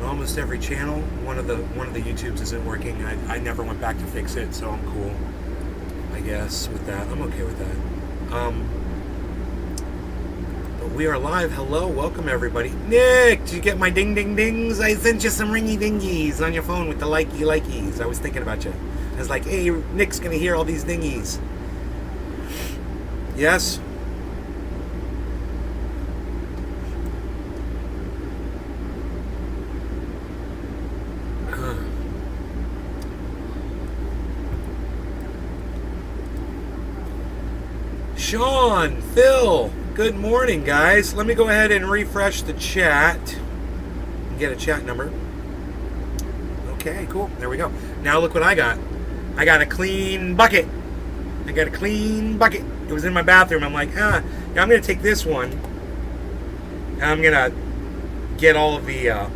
almost every channel. One of the YouTubes isn't working. I never went back to fix it, so I'm cool. I guess with that, I'm okay with that. But we are live. Hello, welcome everybody. Nick, did you get my ding ding dings? I sent you some ringy dingies on your phone with the likies. I was thinking about you. I was like, hey, Nick's gonna hear all these dingies. Yes. Sean, Phil, good morning, guys. Let me go ahead and refresh the chat and get a chat number. Okay, cool. There we go. Now look what I got. I got a clean bucket. It was in my bathroom. I'm like, I'm going to take this one, and I'm going to get all of the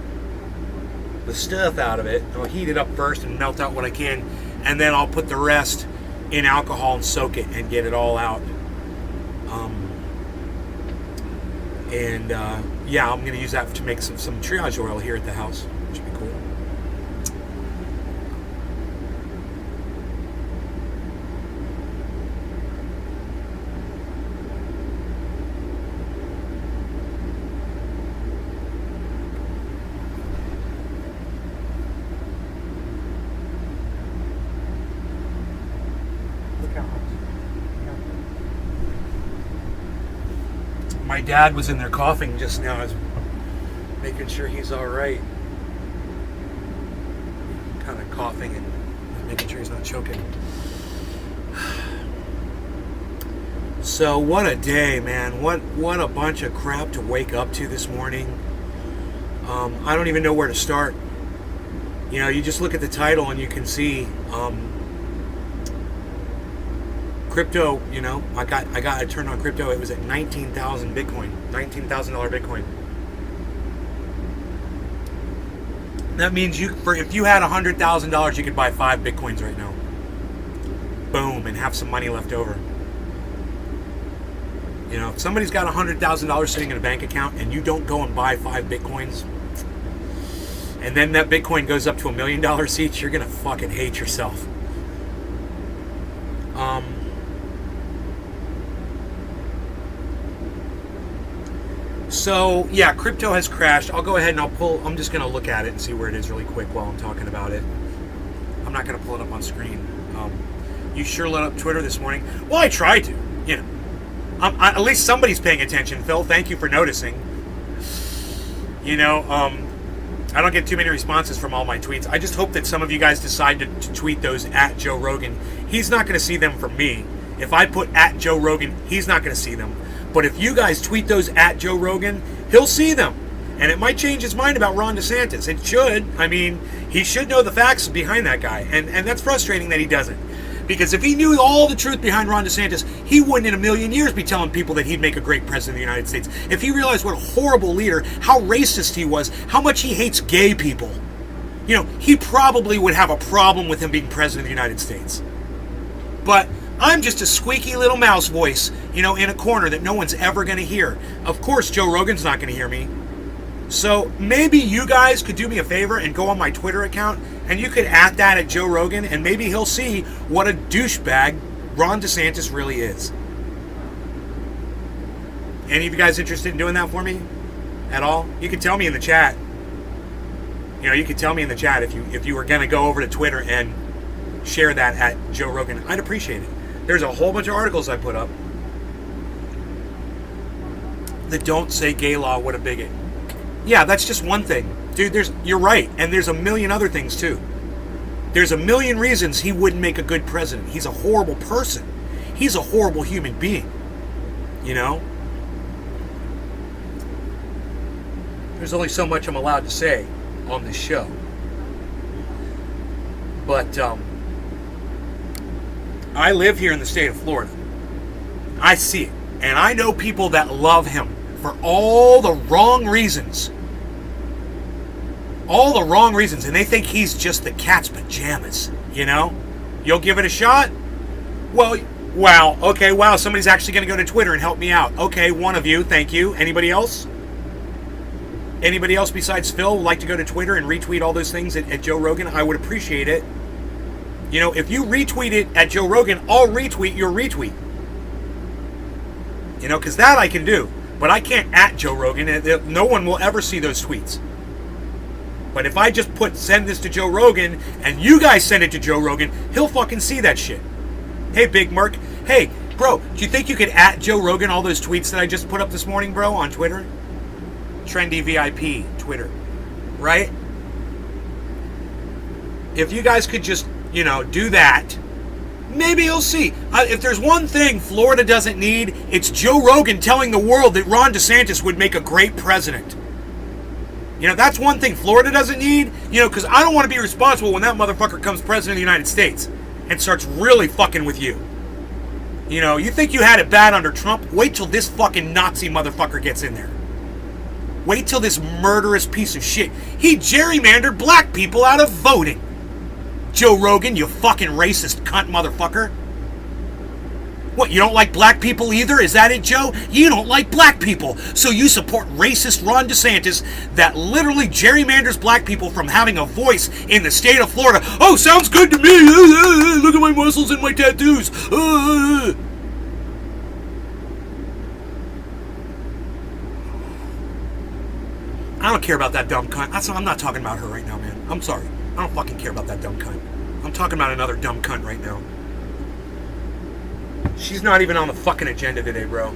stuff out of it. I'll heat it up first and melt out what I can, and then I'll put the rest in alcohol and soak it and get it all out. Yeah, I'm going to use that to make some triage oil here at the house, which would be cool. My dad was in there coughing just now. I was making sure he's all right. Kind of coughing and making sure he's not choking. So what a day, man. What a bunch of crap to wake up to this morning. I don't even know where to start. You know, you just look at the title and you can see crypto, you know, I turned on crypto. It was at 19,000 Bitcoin, $19,000 Bitcoin. That means if you had $100,000, you could buy 5 Bitcoins right now. Boom, and have some money left over. You know, if somebody's got $100,000 sitting in a bank account and you don't go and buy 5 Bitcoins, and then that Bitcoin goes up to $1 million each, you're gonna fucking hate yourself. So, yeah, crypto has crashed. I'll go ahead and I'm just going to look at it and see where it is really quick while I'm talking about it. I'm not going to pull it up on screen. You sure lit up Twitter this morning. Well, I tried to, you know. At least somebody's paying attention, Phil. Thank you for noticing. You know, I don't get too many responses from all my tweets. I just hope that some of you guys decide to tweet those at Joe Rogan. He's not going to see them from me. If I put at Joe Rogan, he's not going to see them. But if you guys tweet those at Joe Rogan, he'll see them. And it might change his mind about Ron DeSantis. It should. I mean, he should know the facts behind that guy. And that's frustrating that he doesn't. Because if he knew all the truth behind Ron DeSantis, he wouldn't in a million years be telling people that he'd make a great president of the United States. If he realized what a horrible leader, how racist he was, how much he hates gay people, you know, he probably would have a problem with him being president of the United States. But I'm just a squeaky little mouse voice, you know, in a corner that no one's ever going to hear. Of course, Joe Rogan's not going to hear me. So maybe you guys could do me a favor and go on my Twitter account and you could at that at Joe Rogan and maybe he'll see what a douchebag Ron DeSantis really is. Any of you guys interested in doing that for me at all? You can tell me in the chat. You know, you could tell me in the chat if you were going to go over to Twitter and share that at Joe Rogan. I'd appreciate it. There's a whole bunch of articles I put up that don't say gay law, what a bigot. Yeah, that's just one thing. Dude, you're right. And there's a million other things too. There's a million reasons he wouldn't make a good president. He's a horrible person. He's a horrible human being. You know? There's only so much I'm allowed to say on this show. But, I live here in the state of Florida. I see it. And I know people that love him for all the wrong reasons. All the wrong reasons. And they think he's just the cat's pajamas. You know? You'll give it a shot? Well, wow. Okay, wow. Somebody's actually going to go to Twitter and help me out. Okay, one of you. Thank you. Anybody else? anybody else besides Phil would like to go to Twitter and retweet all those things at Joe Rogan, I would appreciate it. You know, if you retweet it at Joe Rogan, I'll retweet your retweet. You know, because that I can do. But I can't at Joe Rogan. No one will ever see those tweets. But if I just send this to Joe Rogan, and you guys send it to Joe Rogan, he'll fucking see that shit. Hey, Big Merc. Hey, bro, do you think you could at Joe Rogan all those tweets that I just put up this morning, bro, on Twitter? Trendy VIP, Twitter. Right? If you guys could just, you know, do that, maybe you'll see. If there's one thing Florida doesn't need, it's Joe Rogan telling the world that Ron DeSantis would make a great president. You know, that's one thing Florida doesn't need, you know, because I don't want to be responsible when that motherfucker comes president of the United States and starts really fucking with you. You know, you think you had it bad under Trump? Wait till this fucking Nazi motherfucker gets in there. Wait till this murderous piece of shit. He gerrymandered black people out of voting. Joe Rogan, you fucking racist cunt motherfucker. What, you don't like black people either? Is that it, Joe? You don't like black people, so you support racist Ron DeSantis that literally gerrymanders black people from having a voice in the state of Florida. Oh, sounds good to me. Look at my muscles and my tattoos. I don't care about that dumb cunt. I'm not talking about her right now, man. I'm sorry. I don't fucking care about that dumb cunt. I'm talking about another dumb cunt right now. She's not even on the fucking agenda today, bro.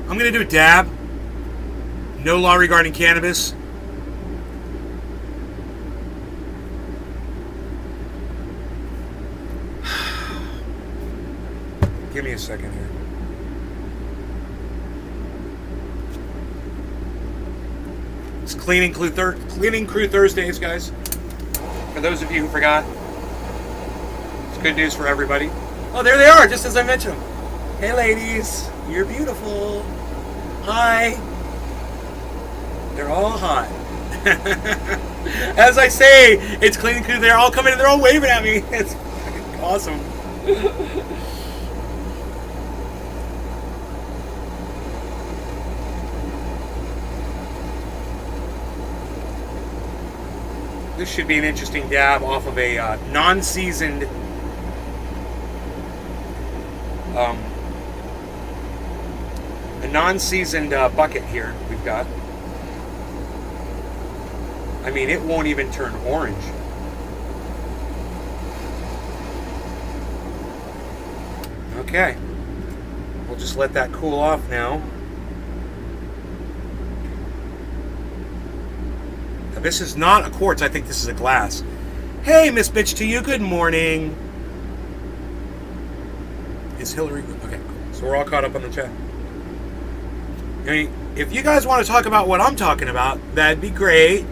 I'm gonna do a dab. No law regarding cannabis. Give me a second here. It's Cleaning Crew Thursdays, guys. For those of you who forgot, it's good news for everybody. Oh, there they are, just as I mentioned them. Hey, ladies, you're beautiful. Hi. They're all hot. As I say, it's Cleaning Crew. They're all coming and they're all waving at me. It's awesome. This should be an interesting dab off of a non-seasoned bucket here we've got. I mean, it won't even turn orange. Okay. We'll just let that cool off now. This is not a quartz. I think this is a glass. Hey, Miss Bitch to you. Good morning. Is Hillary... Okay, cool. So we're all caught up on the chat. I mean, if you guys want to talk about what I'm talking about, that'd be great.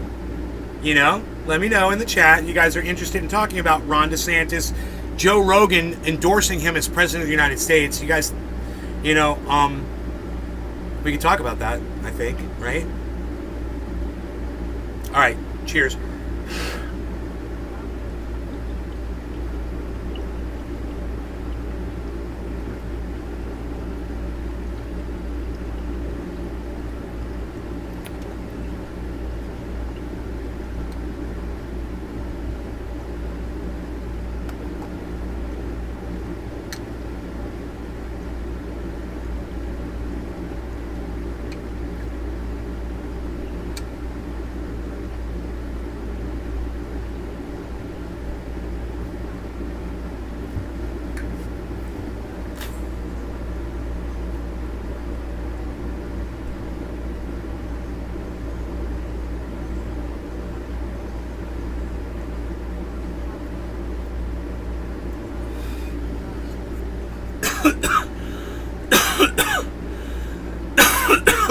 You know, let me know in the chat. You guys are interested in talking about Ron DeSantis, Joe Rogan endorsing him as president of the United States. You guys, you know, we can talk about that, I think, right? All right, cheers.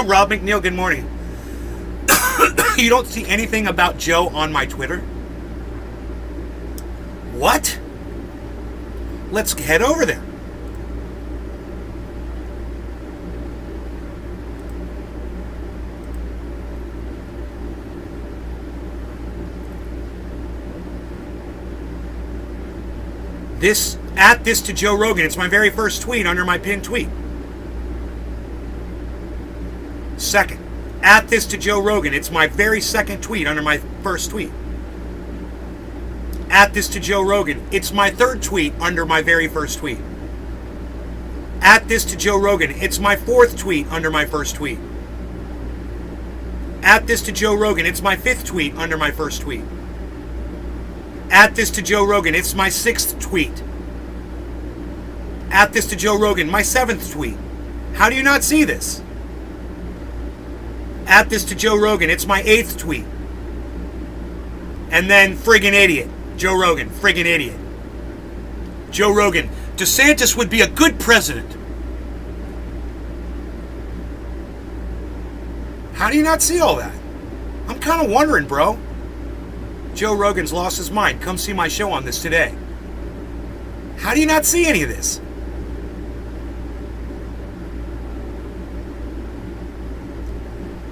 Rob McNeil, good morning. You don't see anything about Joe on my Twitter? What? Let's head over there. This At this to Joe Rogan. It's my very first tweet under my pinned tweet. Second. At this to Joe Rogan. It's my very second tweet under my first tweet. At this to Joe Rogan. It's my third tweet under my very first tweet. At this to Joe Rogan. It's my fourth tweet under my first tweet. At this to Joe Rogan. It's my fifth tweet under my first tweet. At this to Joe Rogan. It's my sixth tweet. At this to Joe Rogan. My seventh tweet. How do you not see this? At this to Joe Rogan. It's my eighth tweet. And then friggin' idiot. Joe Rogan. Friggin' idiot. Joe Rogan. DeSantis would be a good president. How do you not see all that? I'm kind of wondering, bro. Joe Rogan's lost his mind. Come see my show on this today. How do you not see any of this?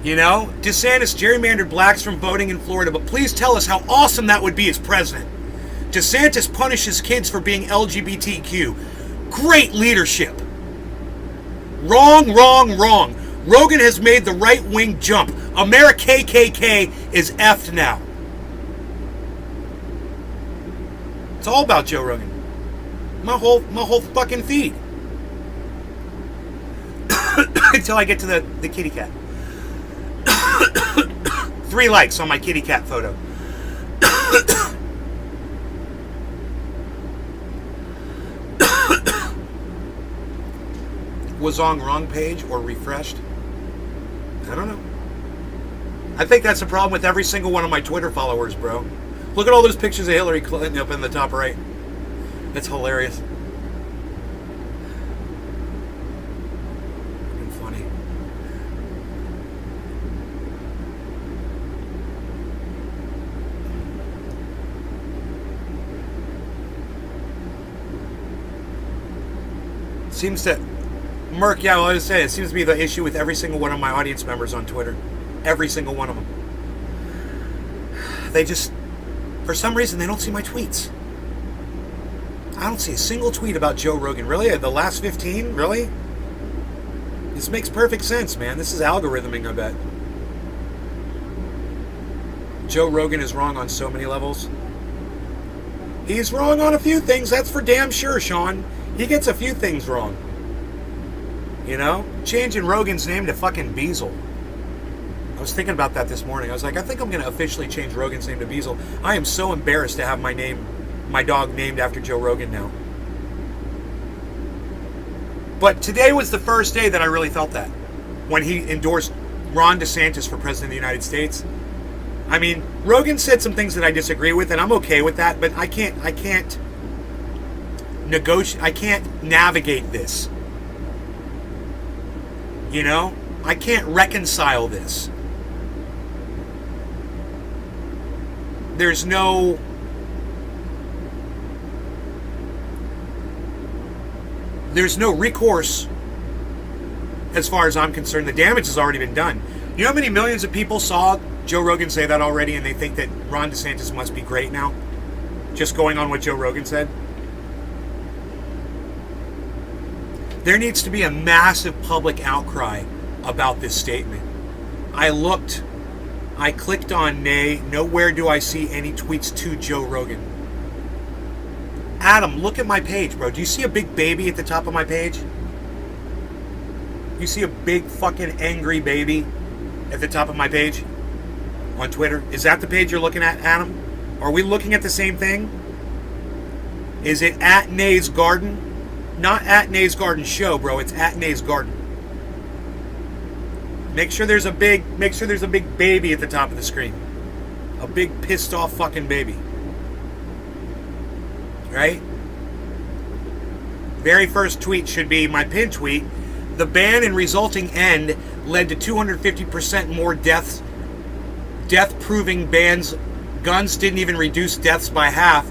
You know, DeSantis gerrymandered blacks from voting in Florida, but please tell us how awesome that would be as president. DeSantis punishes kids for being LGBTQ. Great leadership. Wrong, wrong, wrong. Rogan has made the right-wing jump. America KKK is effed now. It's all about Joe Rogan. My whole fucking feed. Until I get to the kitty cat. 3 likes on my kitty cat photo. Was on wrong page or refreshed? I don't know. I think that's the problem with every single one of my Twitter followers, bro. Look at all those pictures of Hillary Clinton up in the top right. It's hilarious. And funny. Seems to... Merc, yeah, well, I was saying, it seems to be the issue with every single one of my audience members on Twitter. Every single one of them. They just, for some reason, they don't see my tweets. I don't see a single tweet about Joe Rogan. Really? The last 15? Really? This makes perfect sense, man. This is algorithming, I bet. Joe Rogan is wrong on so many levels. He's wrong on a few things, that's for damn sure, Sean. He gets a few things wrong. You know? Changing Rogan's name to fucking Beazle. I was thinking about that this morning. I was like, I think I'm going to officially change Rogan's name to Beazle. I am so embarrassed to have my dog named after Joe Rogan now. But today was the first day that I really felt that. When he endorsed Ron DeSantis for president of the United States. I mean, Rogan said some things that I disagree with, and I'm okay with that, but I can't negotiate, I can't navigate this. You know? I can't reconcile this. There's no recourse as far as I'm concerned. The damage has already been done. You know how many millions of people saw Joe Rogan say that already and they think that Ron DeSantis must be great now? Just going on what Joe Rogan said? There needs to be a massive public outcry about this statement. I clicked on nay. Nowhere do I see any tweets to Joe Rogan. Adam, look at my page, bro. Do you see a big baby at the top of my page? You see a big fucking angry baby at the top of my page on Twitter? Is that the page you're looking at, Adam? Are we looking at the same thing? Is it at Nay's Garden? Not at Nay's Garden Show, bro. It's at Nay's Garden. Make sure there's a big baby at the top of the screen. A big pissed off fucking baby. Right? Very first tweet should be my pinned tweet. The ban and resulting end led to 250% more deaths. Death-proving bans. Guns didn't even reduce deaths by half,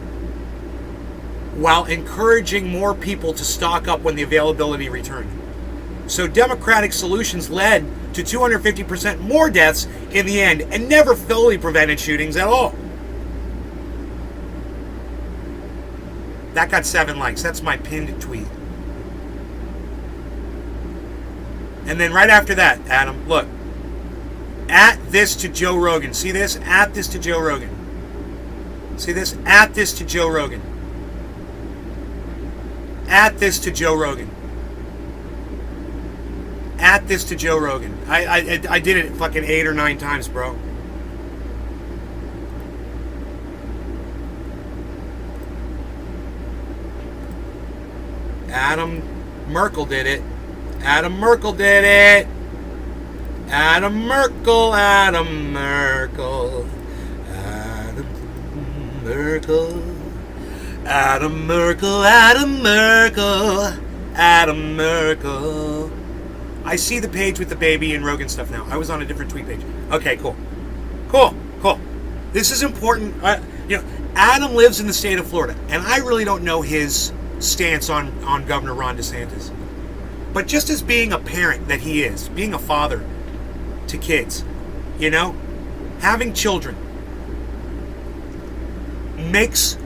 while encouraging more people to stock up when the availability returned. So democratic solutions led to 250% more deaths in the end and never fully prevented shootings at all. That got 7 likes. That's my pinned tweet. And then right after that, Adam, look. At this to Joe Rogan. See this? At this to Joe Rogan. See this? At this to Joe Rogan. At this to Joe Rogan. At this to Joe Rogan. I did it fucking 8 or 9 times, bro. Adam Merkel did it. Adam Merkel did it. Adam Merkel, Adam Merkel. Adam Merkel. Adam Merkel, Adam Merkel. Adam Merkel. I see the page with the baby and Rogan stuff now. I was on a different tweet page. Okay, cool. Cool. This is important. Adam lives in the state of Florida, and I really don't know his stance on Governor Ron DeSantis. But just as being a parent that he is, being a father to kids, having children makes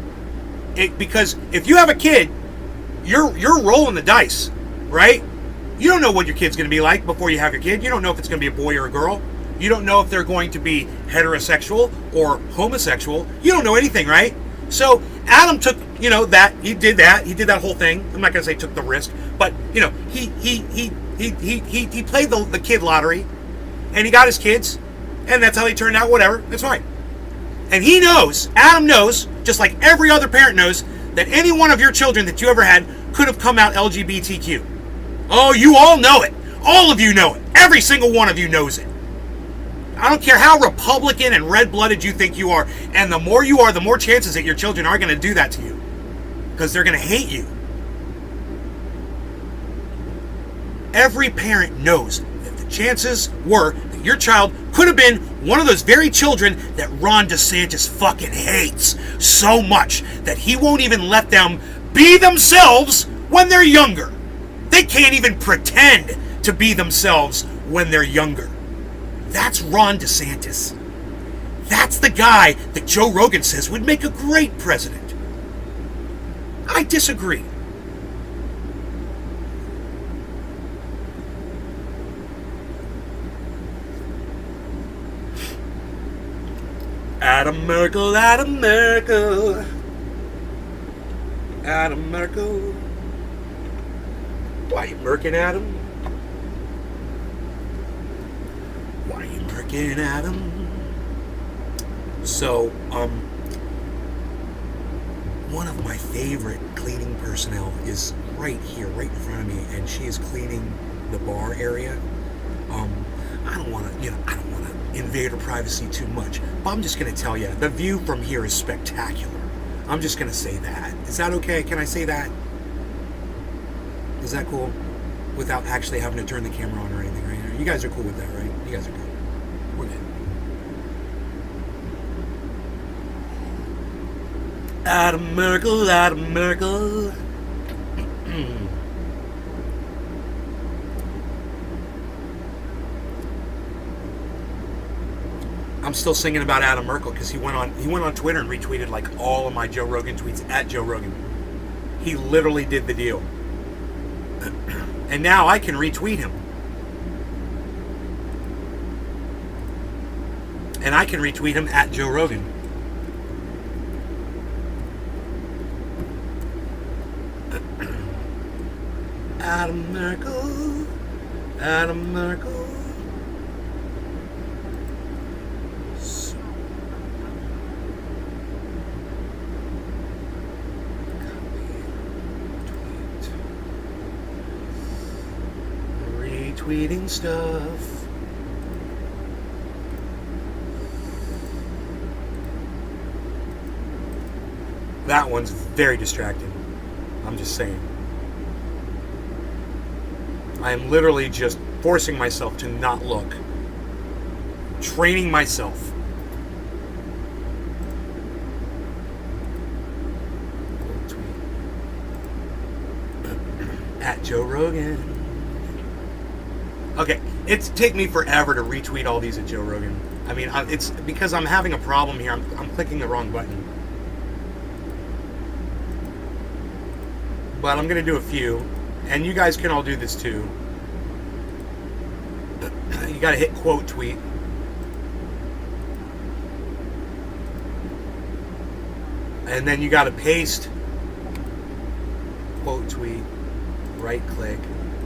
it, because if you have a kid, you're rolling the dice, right? You don't know what your kid's going to be like before you have your kid. You don't know if it's going to be a boy or a girl. You don't know if they're going to be heterosexual or homosexual. You don't know anything, right? So Adam took, that. He did that whole thing. I'm not going to say took the risk, but he played the kid lottery, and he got his kids, and that's how they turned out. Whatever, that's fine. And he knows, Adam knows, just like every other parent knows, that any one of your children that you ever had could have come out LGBTQ. Oh, you all know it. All of you know it. Every single one of you knows it. I don't care how Republican and red-blooded you think you are. And the more you are, the more chances that your children are going to do that to you. Because they're going to hate you. Every parent knows that the chances were that your child could have been one of those very children that Ron DeSantis fucking hates so much that he won't even let them be themselves when they're younger. They can't even pretend to be themselves when they're younger. That's Ron DeSantis. That's the guy that Joe Rogan says would make a great president. I disagree. Adam Merkel, Adam Merkel. Adam Merkel. Why are you murking Adam? Why are you murking Adam? So, one of my favorite cleaning personnel is right here, right in front of me, and she is cleaning the bar area. I don't want to invade her privacy too much, but I'm just going to tell you, the view from here is spectacular. I'm just going to say that. Is that okay? Can I say that? Is that cool? Without actually having to turn the camera on or anything, right? You guys are cool with that, right? You guys are good. We're good. Adam Merkel, Adam Merkel. I'm still singing about Adam Merkel because he went on Twitter and retweeted like all of my Joe Rogan tweets at Joe Rogan. He literally did the deal. And now I can retweet him. And I can retweet him at Joe Rogan. Adam Merkel. Adam Merkel. Retweeting stuff. That one's very distracting. I'm just saying. I am literally just forcing myself to not look. Training myself. At Joe Rogan. Okay, it's take me forever to retweet all these at Joe Rogan. I mean, it's because I'm having a problem here. I'm clicking the wrong button. but I'm going to do a few. And you guys can all do this too. You got to hit quote tweet. And then you got to paste quote tweet, right click,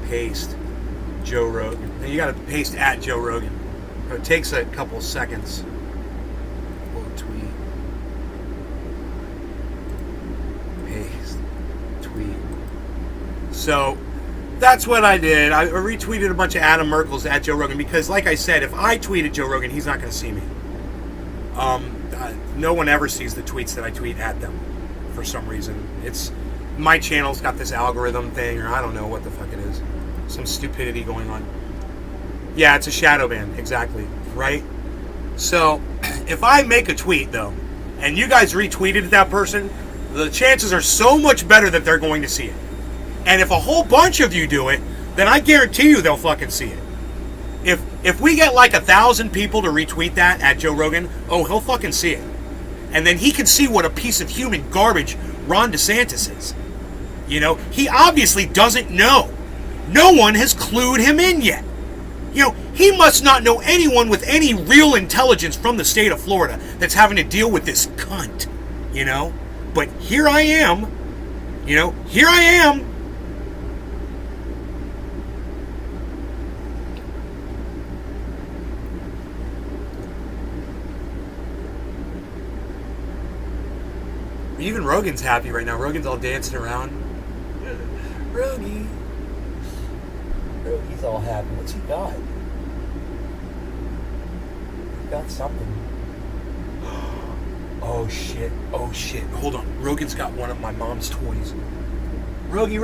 paste Joe Rogan. And you got to paste at Joe Rogan. It takes a couple seconds. Quote tweet, paste, tweet. So that's what I did. I retweeted a bunch of Adam Merkel's at Joe Rogan because, like I said, if I tweet at Joe Rogan, he's not going to see me. No one ever sees the tweets that I tweet at them for some reason. It's my channel's got this algorithm thing, or I don't know what the fuck it is. Some stupidity going on. Yeah, it's a shadow ban, exactly, right? So, if I make a tweet, though, and you guys retweeted that person, the chances are so much better that they're going to see it. And if a whole bunch of you do it, then I guarantee you they'll fucking see it. If we get like 1,000 people to retweet that at Joe Rogan, oh, he'll fucking see it. And then he can see what a piece of human garbage Ron DeSantis is. You know, he obviously doesn't know. No one has clued him in yet. You know, he must not know anyone with any real intelligence from the state of Florida that's having to deal with this cunt, you know? But here I am, you know, here I am. Even Rogan's happy right now. Rogan's all dancing around. Rogi's all happy. What's he got? He got something. Oh shit. Oh shit. Hold on. Rogan's got one of my mom's toys. Rogi.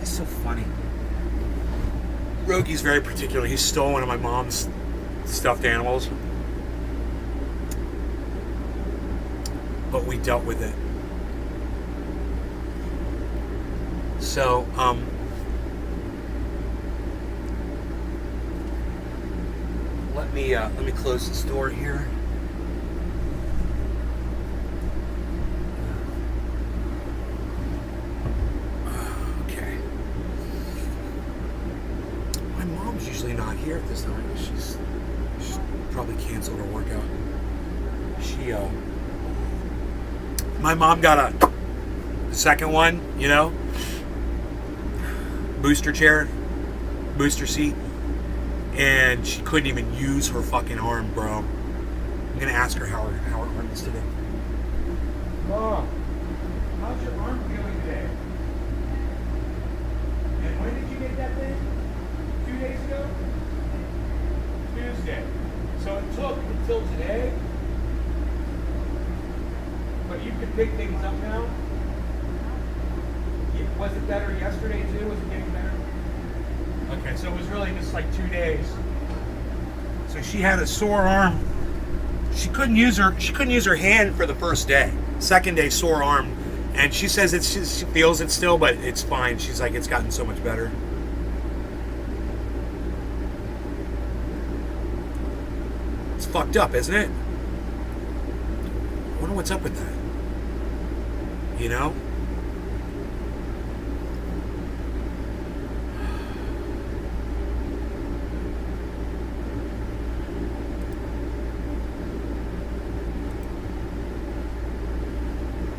So funny. Rogi's very particular. He stole one of my mom's stuffed animals. But we dealt with it. So, let me close this door here. Usually not here at this time. She's probably canceled her workout. My mom got a second one, you know, booster chair, booster seat, and she couldn't even use her fucking arm, bro. I'm gonna ask her how her arm is today. Mom, how's your arm feeling today? And when did you get that thing? 2 days ago? Tuesday. So it took until today. But you can pick things up now. Was it better yesterday too? Was it getting better? Okay, so it was really just like 2 days. So she had a sore arm. She couldn't use her hand for the first day. Second day, sore arm. And she says she feels it still, but it's fine. She's like, it's gotten so much better. It's fucked up, isn't it? I wonder what's up with that. You know?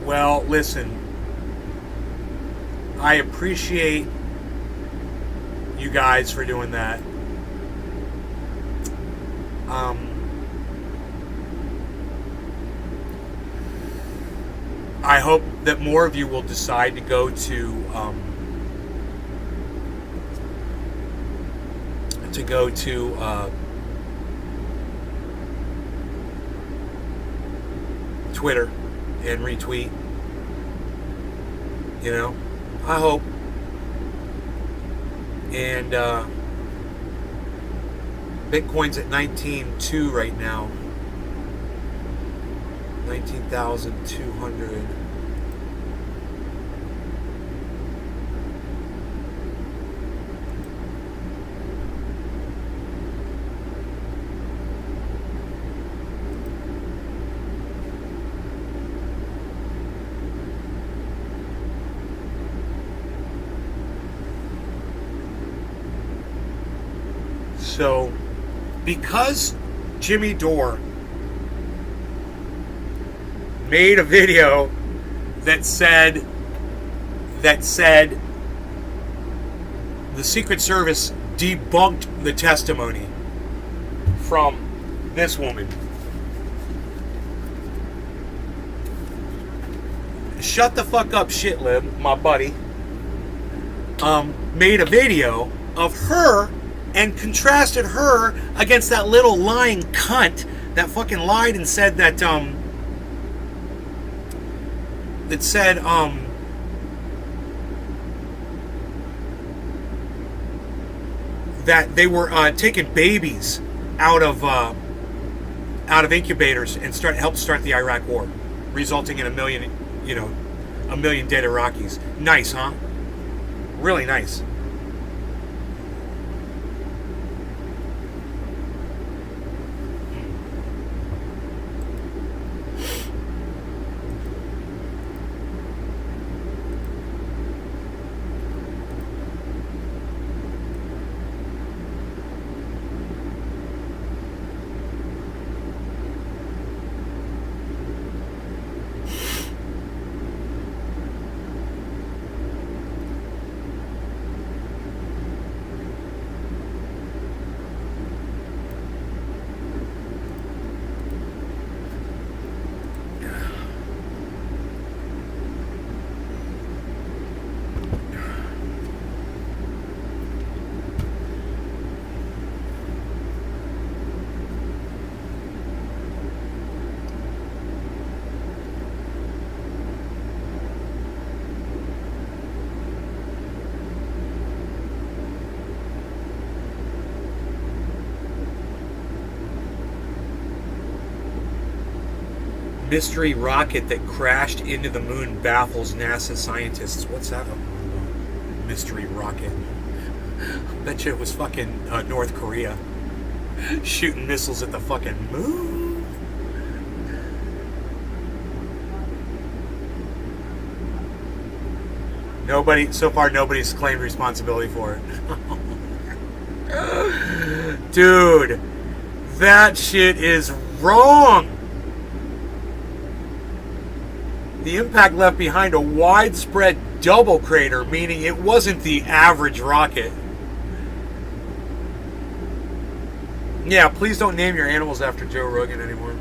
Well, listen, I appreciate you guys for doing that. I hope that more of you will decide to go to Twitter and retweet. You know, I hope. And Bitcoin's at 19.2 right now. 19,200. So, because Jimmy Dore made a video that said the Secret Service debunked the testimony from this woman. Shut the fuck up, shitlib, my buddy. Made a video of her and contrasted her against that little lying cunt that fucking lied and said that that they were taking babies out of incubators and helped start the Iraq War, resulting in a million dead Iraqis. Nice, huh? Really nice. Mystery rocket that crashed into the moon baffles NASA scientists. What's that? Mystery rocket. Bet you it was fucking North Korea shooting missiles at the fucking moon. So far nobody's claimed responsibility for it. Dude, that shit is wrong. The impact left behind a widespread double crater, meaning it wasn't the average rocket. Yeah, please don't name your animals after Joe Rogan anymore.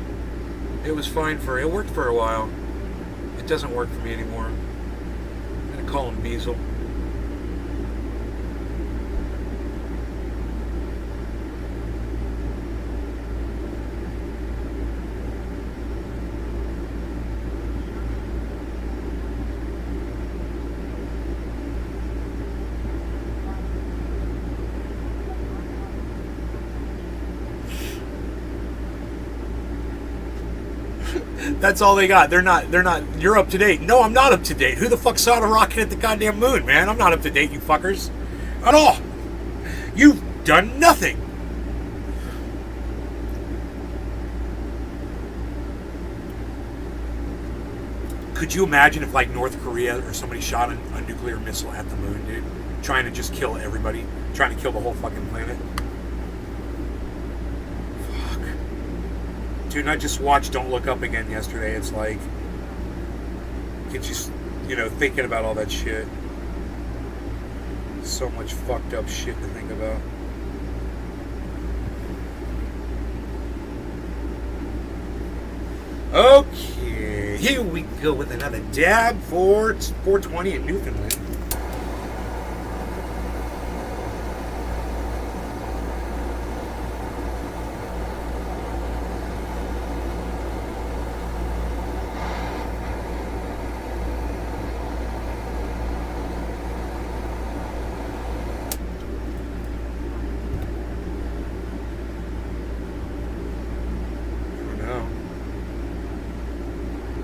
It worked for a while. It doesn't work for me anymore. I'm gonna call him Beazle. That's all they got. They're not, you're up to date. No, I'm not up to date. Who the fuck saw the rocket at the goddamn moon, man? I'm not up to date, you fuckers. At all. You've done nothing. Could you imagine if, like, North Korea or somebody shot a nuclear missile at the moon, dude? Trying to just kill everybody. Trying to kill the whole fucking planet. Dude, I just watched Don't Look Up Again yesterday. It's like, Get you, thinking about all that shit. So much fucked up shit to think about. Okay, here we go with another dab for 420 in Newfoundland.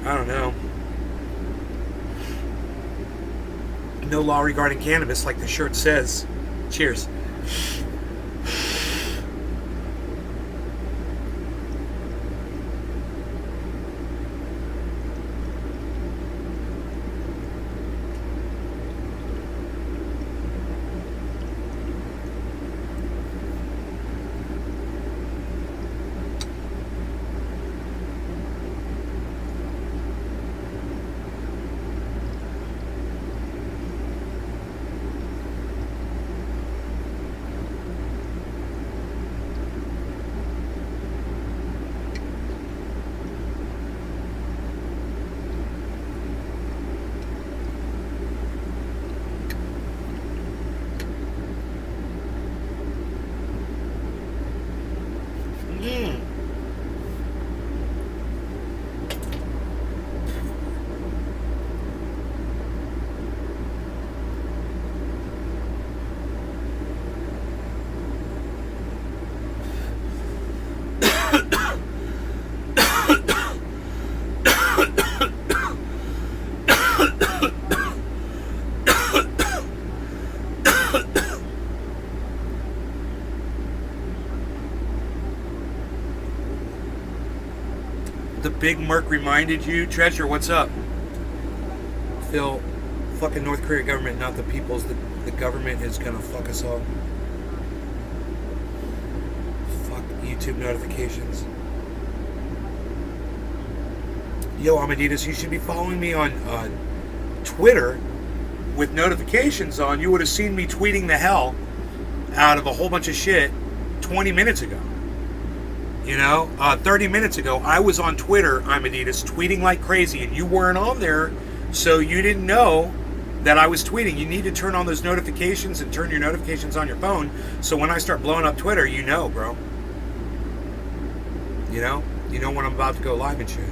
I don't know. No law regarding cannabis, like the shirt says. Cheers. The Big Merc reminded you. Treasure, what's up? Phil, fucking North Korea government, not the people's. The government is gonna fuck us all. Fuck YouTube notifications. Yo, Amadeus, you should be following me on Twitter with notifications on. You would have seen me tweeting the hell out of a whole bunch of shit 20 minutes ago. 30 minutes ago, I was on Twitter, Amadeus, tweeting like crazy, and you weren't on there, so you didn't know that I was tweeting. You need to turn on those notifications and turn your notifications on your phone, so when I start blowing up Twitter, you know, bro. You know when I'm about to go live and shit.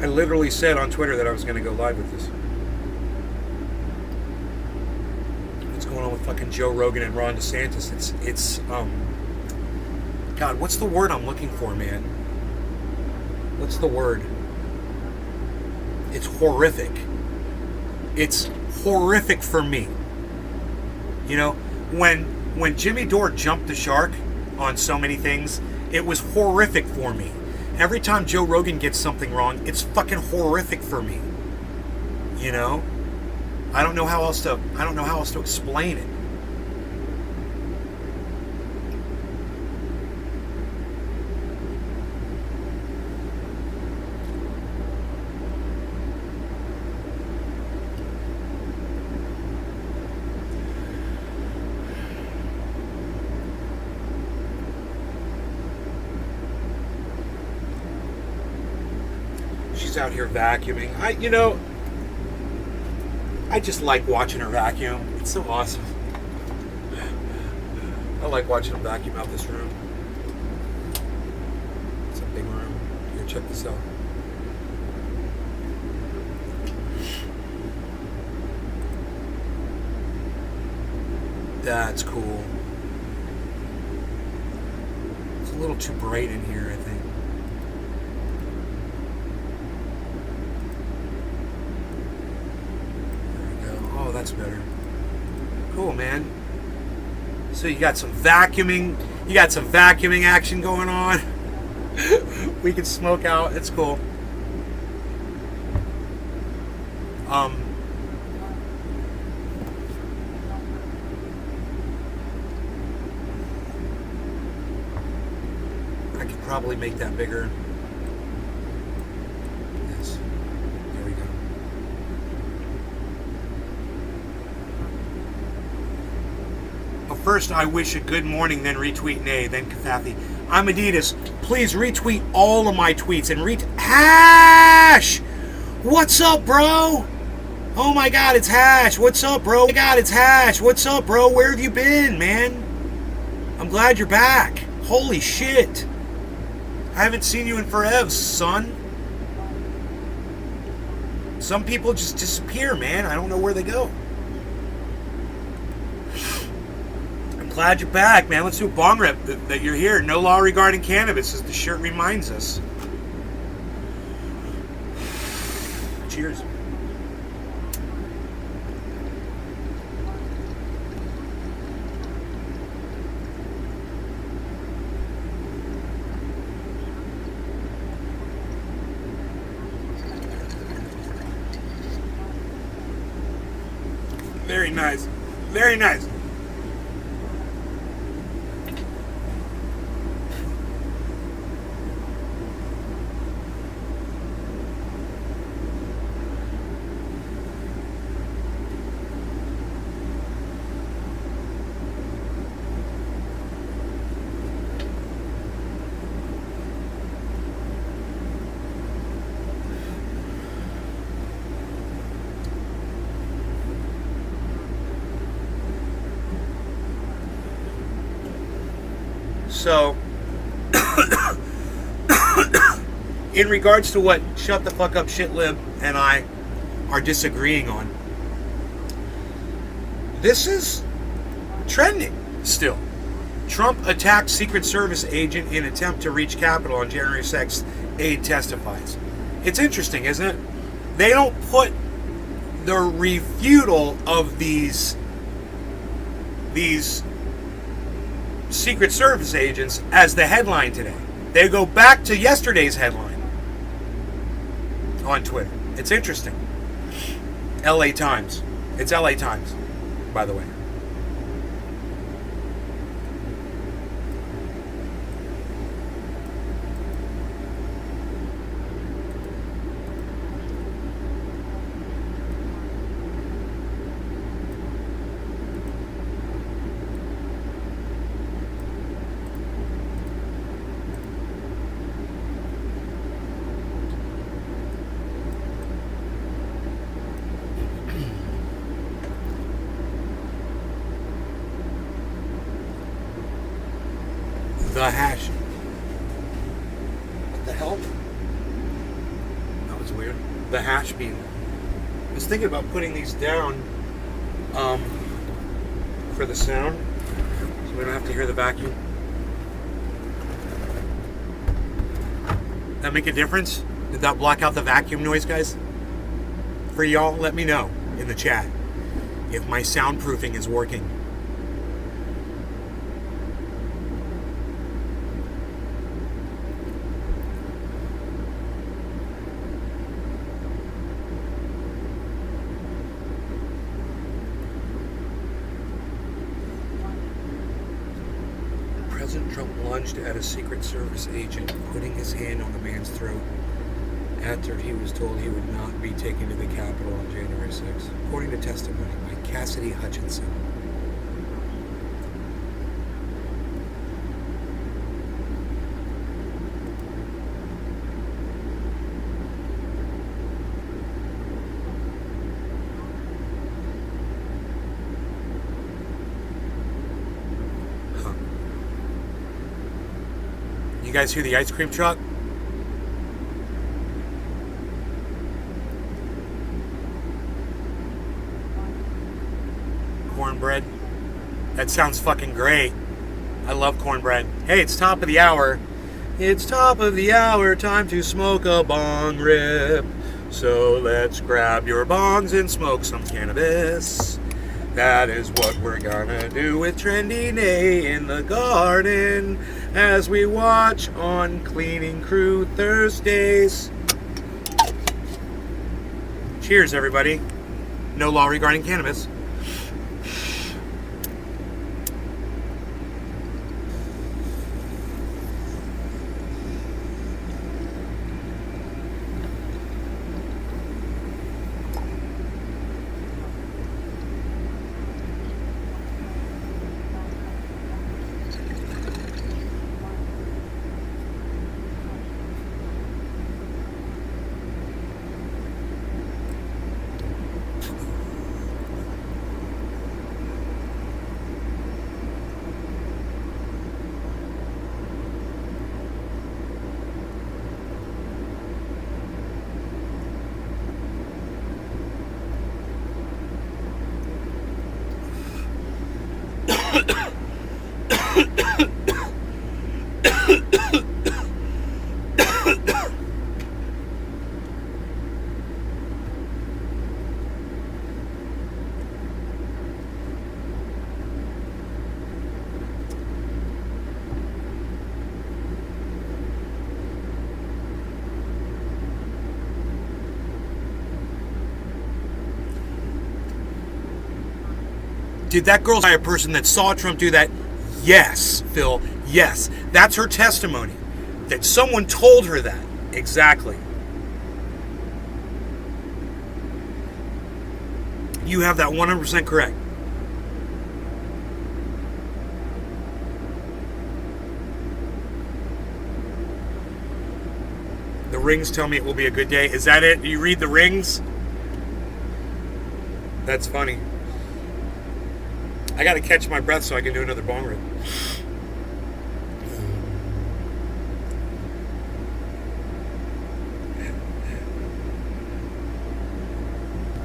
I literally said on Twitter that I was going to go live with this. What's going on with fucking Joe Rogan and Ron DeSantis? It's God, what's the word I'm looking for, man? What's the word? It's horrific. It's horrific for me. When Jimmy Dore jumped the shark on so many things, it was horrific for me. Every time Joe Rogan gets something wrong, it's fucking horrific for me. I don't know how else to explain it. She's out here vacuuming. I just like watching her vacuum. It's so awesome. I like watching them vacuum out this room. It's a big room. Here, check this out. That's cool. It's a little too bright in here, I think. Oh, that's better. Cool, man. So you got some vacuuming. You got some vacuuming action going on. We can smoke out. It's cool. I could probably make that bigger. Yes. first I wish a good morning, then retweet Nay, then Kathafi. I'm Adidas. Please retweet all of my tweets and Hash! What's up, bro? Oh my god, it's Hash. What's up, bro? Oh my god, it's Hash. What's up, bro? Where have you been, man? I'm glad you're back. Holy shit. I haven't seen you in forever, son. Some people just disappear, man. I don't know where they go. I'm glad you're back, man. Let's do a bong rip that you're here. No law regarding cannabis, as the shirt reminds us. Cheers. Very nice. Very nice. So, in regards to what Shut the Fuck Up Shitlib and I are disagreeing on, this is trending still. Trump attacked Secret Service agent in attempt to reach Capitol on January 6th, aide testifies. It's interesting, isn't it? They don't put the refutal of these Secret Service agents as the headline today. They go back to yesterday's headline on Twitter. It's interesting. LA Times. It's LA Times, by the way. The hash. What the hell? That was weird. The hash bean. I was thinking about putting these down for the sound, so we don't have to hear the vacuum. That make a difference? Did that block out the vacuum noise, guys? For y'all, let me know in the chat if my soundproofing is working. President Trump lunged at a Secret Service agent, putting his hand on the man's throat after he was told he would not be taken to the Capitol on January 6th, according to testimony by Cassidy Hutchinson. You guys hear the ice cream truck? Cornbread. That sounds fucking great. I love cornbread. Hey, it's top of the hour. It's top of the hour, time to smoke a bong rip. So let's grab your bongs and smoke some cannabis. That is what we're gonna do with Trendy Nay in the garden as we watch on Cleaning Crew Thursdays. Cheers, everybody. No law regarding cannabis. Did that girl say a person that saw Trump do that? Yes, Phil. Yes. That's her testimony. That someone told her that. Exactly. You have that 100% correct. The rings tell me it will be a good day. Is that it? Do you read the rings? That's funny. I got to catch my breath so I can do another bong rip.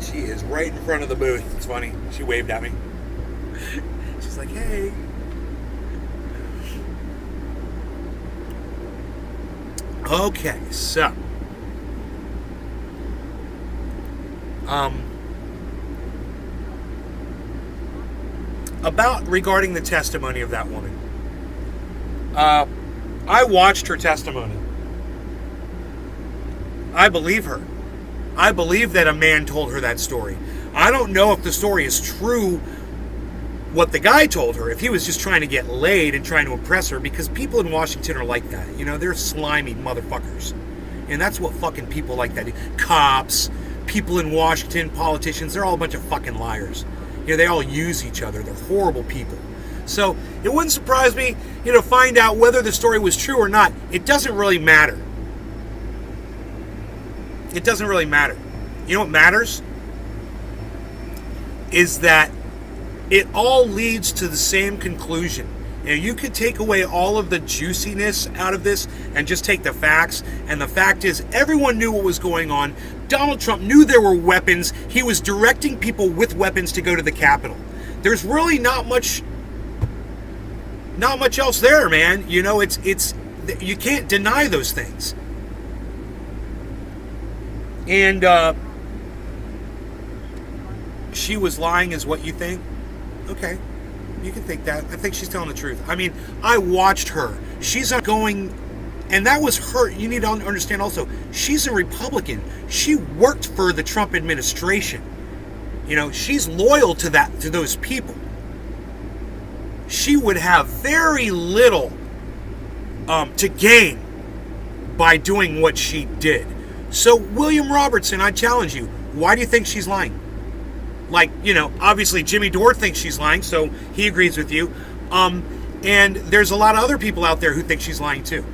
She is right in front of the booth. It's funny. She waved at me. She's like, hey. Okay, so. About regarding the testimony of that woman. I watched her testimony. I believe her. I believe that a man told her that story. I don't know if the story is true, what the guy told her, if he was just trying to get laid and trying to impress her, because people in Washington are like that. You know, they're slimy motherfuckers. And that's what fucking people like that do. Cops, people in Washington, politicians, they're all a bunch of fucking liars. You know, they all use each other. They're horrible people. So it wouldn't surprise me, to find out whether the story was true or not. It doesn't really matter. It doesn't really matter. You know what matters? Is that it all leads to the same conclusion. You could take away all of the juiciness out of this and just take the facts. And the fact is, everyone knew what was going on. Donald Trump knew there were weapons. He was directing people with weapons to go to the Capitol. There's really not much else there, man. It's you can't deny those things. And she was lying is what you think? Okay. You can think that. I think she's telling the truth. I mean, I watched her. She's not going, and that was her. You need to understand also, she's a Republican. She worked for the Trump administration. She's loyal to those people. She would have very little to gain by doing what she did. So, William Robertson, I challenge you. Why do you think she's lying? Like, obviously Jimmy Dore thinks she's lying, so he agrees with you. And there's a lot of other people out there who think she's lying too.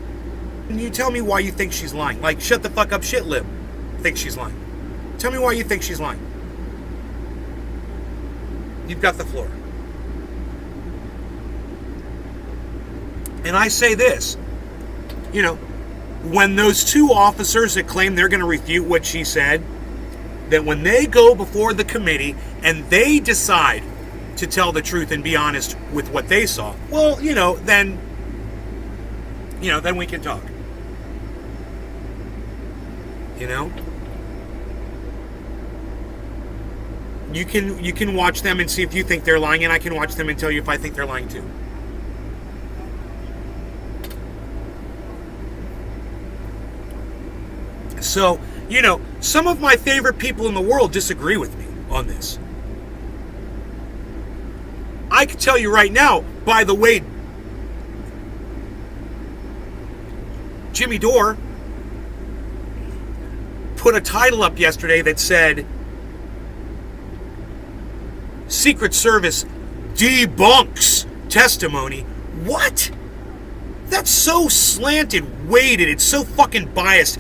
And you tell me why you think she's lying. Like, shut the fuck up, shit lib. Think she's lying. Tell me why you think she's lying. You've got the floor. And I say this, when those two officers that claim they're going to refute what she said, that when they go before the committee and they decide to tell the truth and be honest with what they saw, well, then we can talk. You can watch them and see if you think they're lying, and I can watch them and tell you if I think they're lying too. So, some of my favorite people in the world disagree with me on this. I can tell you right now, by the way, Jimmy Dore put a title up yesterday that said, Secret Service debunks testimony. What? That's so slanted, weighted, it's so fucking biased.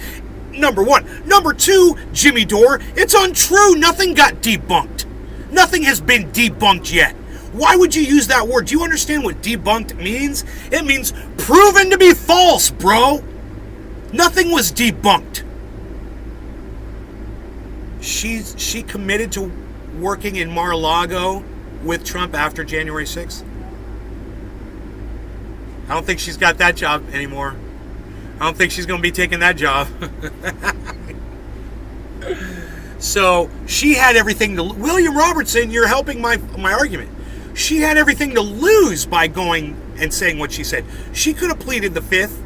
Number one. Number two, Jimmy Dore, it's untrue. Nothing got debunked. Nothing has been debunked yet. Why would you use that word? Do you understand what debunked means? It means proven to be false, bro. Nothing was debunked. She committed to working in Mar-a-Lago with Trump after January 6th. I don't think she's got that job anymore. I don't think she's going to be taking that job. So she had everything to... William Robertson, you're helping my argument. She had everything to lose by going and saying what she said. She could have pleaded the fifth.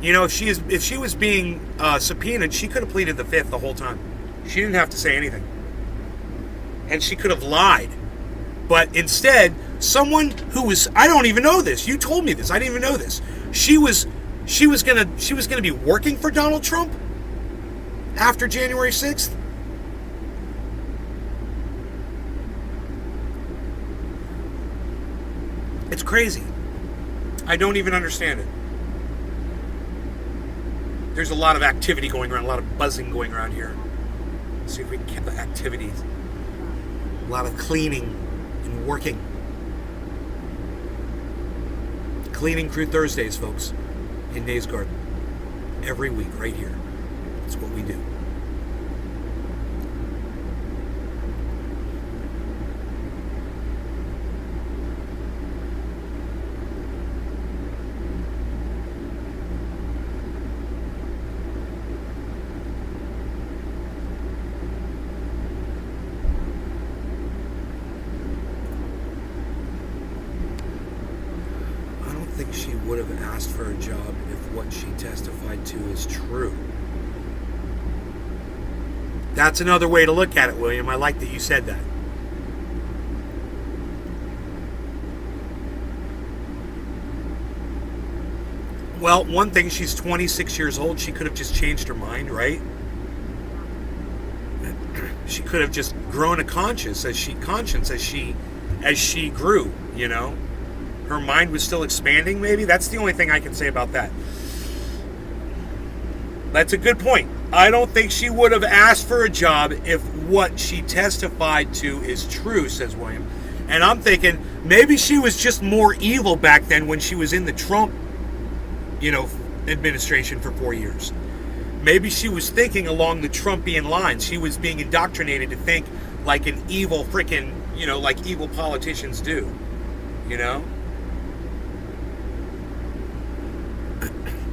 If she was being subpoenaed, she could have pleaded the fifth the whole time. She didn't have to say anything. And she could have lied. But instead, someone who was, I don't even know this. You told me this. I didn't even know this. She was gonna be working for Donald Trump after January 6th. It's crazy. I don't even understand it. There's a lot of activity going around, a lot of buzzing going around here. Let's see if we can get the activities. A lot of cleaning and working. Cleaning Crew Thursdays, folks, in Days Garden. Every week, right here. That's what we do. She would have asked for a job if what she testified to is true. That's another way to look at it, William. I like that you said that. Well, one thing, she's 26 years old. She could have just changed her mind, right? She could have just grown a conscience as she grew, you know? Her mind was still expanding, maybe? That's the only thing I can say about that. That's a good point. I don't think she would have asked for a job if what she testified to is true, says William. And I'm thinking maybe she was just more evil back then when she was in the Trump, administration for 4 years. Maybe she was thinking along the Trumpian lines. She was being indoctrinated to think like an evil freaking, like evil politicians do,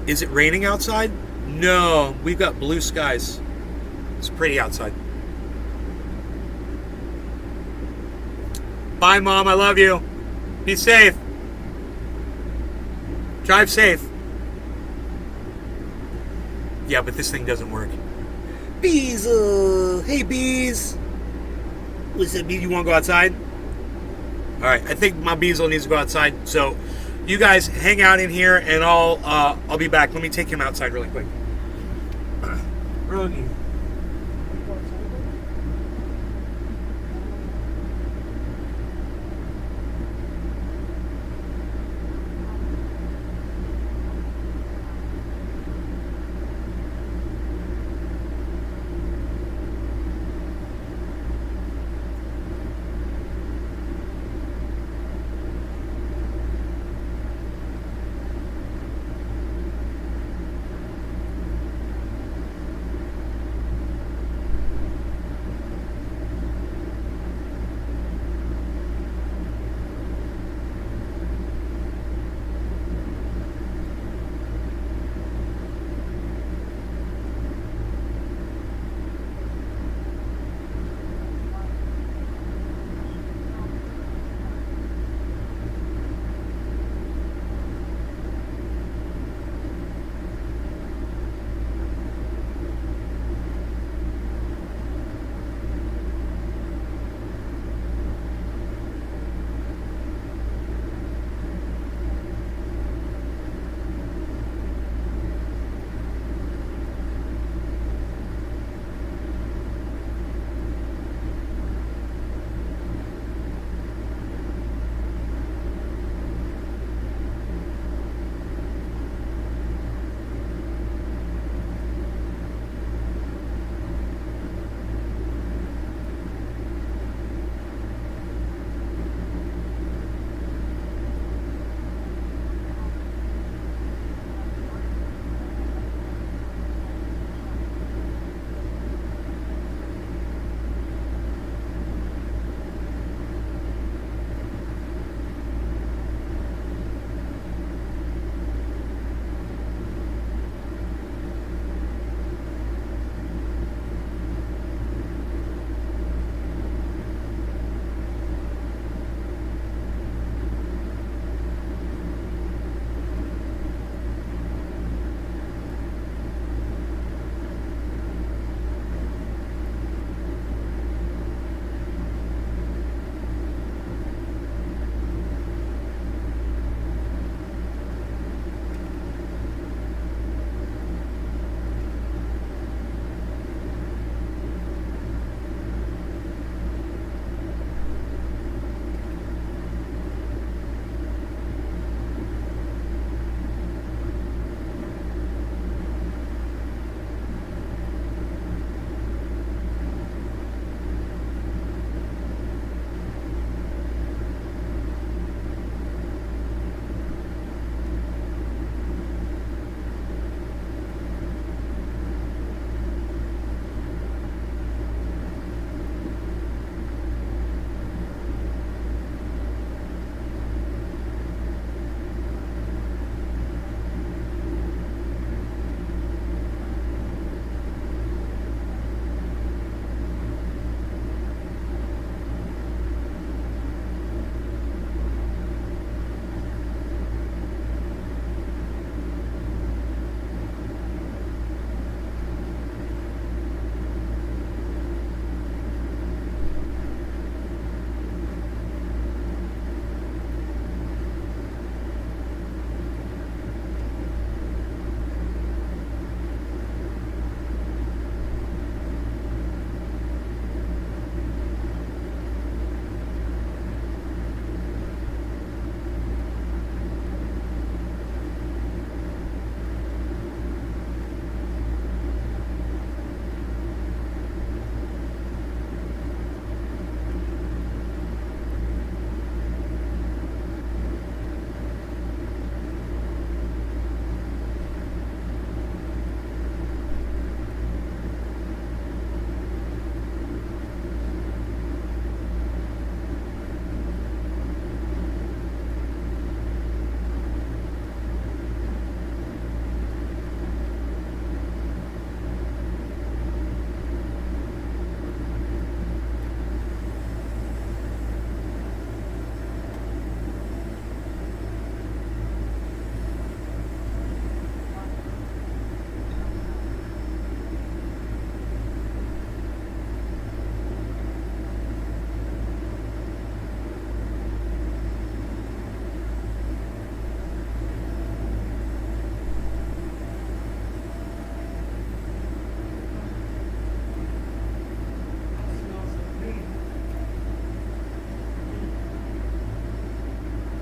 Is it raining outside? No, we've got blue skies. It's pretty outside. Bye, Mom. I love you. Be safe. Drive safe. Yeah, but this thing doesn't work. Bees, hey, Bees. What's that, Bees? You want to go outside? All right, I think my Beezle needs to go outside, so you guys hang out in here, and I'll be back. Let me take him outside really quick. Rogan.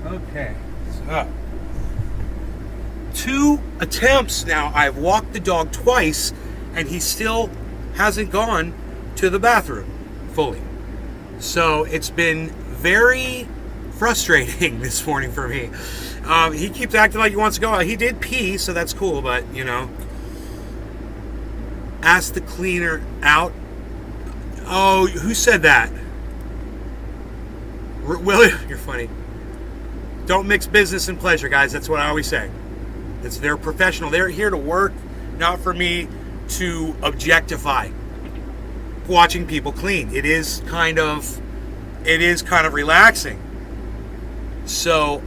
Okay. So, 2 attempts now. I've walked the dog twice, and he still hasn't gone to the bathroom fully. So it's been very frustrating this morning for me. He keeps acting like he wants to go out. He did pee, so that's cool, but, you know. Ask the cleaner out. Oh, who said that? Willie, you're funny. Don't mix business and pleasure, guys. That's what I always say. They're professional. They're here to work, not for me to objectify watching people clean. It is kind of relaxing. So,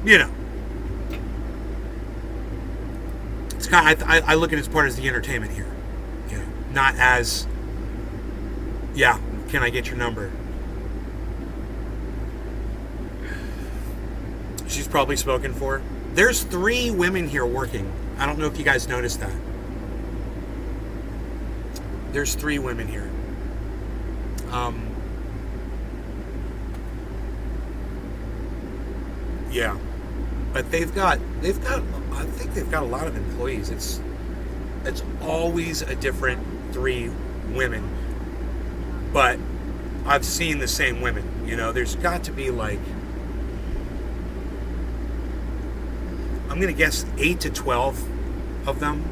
you know, it's kind of, I look at it as part of the entertainment here, you know, not as, yeah, can I get your number? She's probably spoken for. There's 3 women here working. I don't know if you guys noticed that. There's 3 women here. Yeah, but they've got. I think they've got a lot of employees. It's always a different 3 women, but I've seen the same women. You know, there's got to be like, I'm gonna guess 8 to 12 of them.